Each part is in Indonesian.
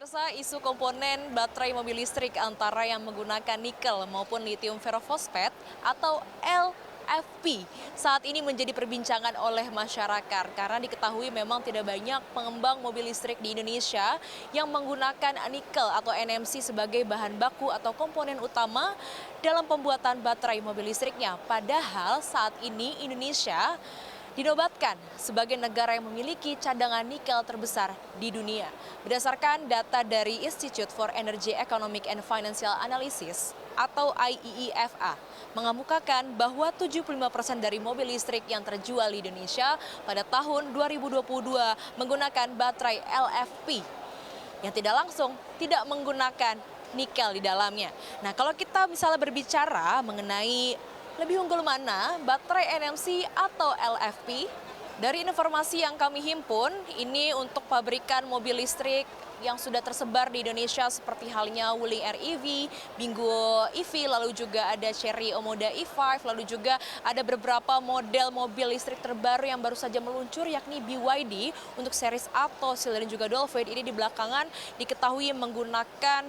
Pemirsa, isu komponen baterai mobil listrik antara yang menggunakan nikel maupun lithium ferrofosfat atau LFP saat ini menjadi perbincangan oleh masyarakat karena diketahui memang tidak banyak pengembang mobil listrik di Indonesia yang menggunakan nikel atau NMC sebagai bahan baku atau komponen utama dalam pembuatan baterai mobil listriknya. Padahal saat ini Indonesia dinobatkan sebagai negara yang memiliki cadangan nikel terbesar di dunia. Berdasarkan data dari Institute for Energy Economic and Financial Analysis atau IEEFA, mengemukakan bahwa 75% dari mobil listrik yang terjual di Indonesia pada tahun 2022 menggunakan baterai LFP yang tidak langsung tidak menggunakan nikel di dalamnya. Nah, kalau kita misalnya berbicara mengenai lebih unggul mana, baterai NMC atau LFP? Dari informasi yang kami himpun, ini untuk pabrikan mobil listrik yang sudah tersebar di Indonesia seperti halnya Wuling REV, Bingo EV, lalu juga ada Chery Omoda E5, lalu juga ada beberapa model mobil listrik terbaru yang baru saja meluncur yakni BYD untuk series Atos dan juga Dolphin. Ini di belakangan diketahui menggunakan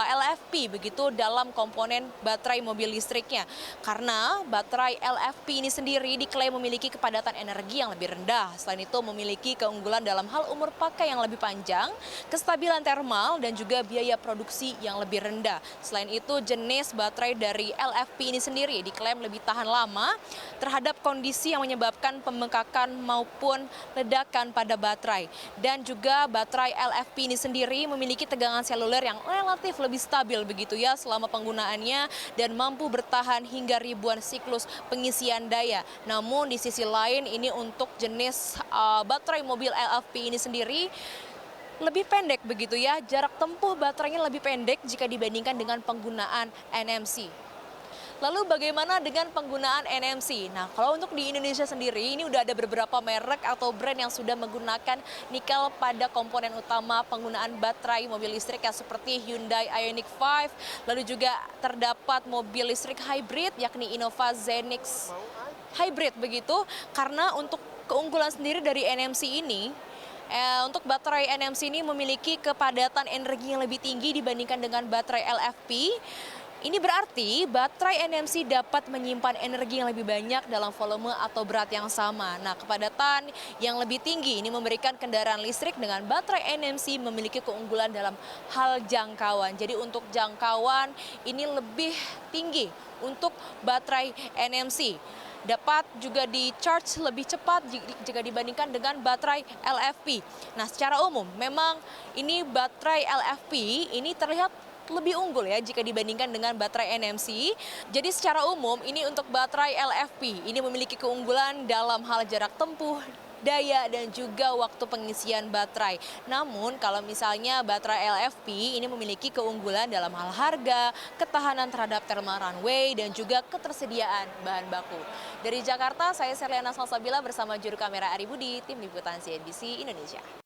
LFP begitu dalam komponen baterai mobil listriknya. Karena baterai LFP ini sendiri diklaim memiliki kepadatan energi yang lebih rendah. Selain itu memiliki keunggulan dalam hal umur pakai yang lebih panjang, kestabilan termal dan juga biaya produksi yang lebih rendah. Selain itu jenis baterai dari LFP ini sendiri diklaim lebih tahan lama terhadap kondisi yang menyebabkan pembengkakan maupun ledakan pada baterai. Dan juga baterai LFP ini sendiri memiliki tegangan seluler yang relatif lebih stabil begitu ya selama penggunaannya dan mampu bertahan hingga ribuan siklus pengisian daya. Namun di sisi lain ini untuk jenis baterai mobil LFP ini sendiri lebih pendek begitu ya, jarak tempuh baterainya lebih pendek jika dibandingkan dengan penggunaan NMC. Lalu bagaimana dengan penggunaan NMC? Nah, kalau untuk di Indonesia sendiri, ini udah ada beberapa merek atau brand yang sudah menggunakan nikel pada komponen utama penggunaan baterai mobil listrik ya, seperti Hyundai Ioniq 5, lalu juga terdapat mobil listrik hybrid yakni Innova Zenix Hybrid begitu, karena untuk keunggulan sendiri dari NMC ini, untuk baterai NMC ini memiliki kepadatan energi yang lebih tinggi dibandingkan dengan baterai LFP. Ini berarti baterai NMC dapat menyimpan energi yang lebih banyak dalam volume atau berat yang sama. Nah, kepadatan yang lebih tinggi ini memberikan kendaraan listrik dengan baterai NMC memiliki keunggulan dalam hal jangkauan. Jadi untuk jangkauan ini lebih tinggi untuk baterai NMC. Dapat juga di-charge lebih cepat jika dibandingkan dengan baterai LFP. Nah, secara umum memang ini baterai LFP ini terlihat lebih unggul ya jika dibandingkan dengan baterai NMC. Jadi secara umum ini untuk baterai LFP ini memiliki keunggulan dalam hal jarak tempuh, daya dan juga waktu pengisian baterai. Namun kalau misalnya baterai LFP ini memiliki keunggulan dalam hal harga, ketahanan terhadap thermal runaway dan juga ketersediaan bahan baku. Dari Jakarta, saya Serliana Salsabila bersama juru kamera Ari Budi, tim liputan CNBC Indonesia.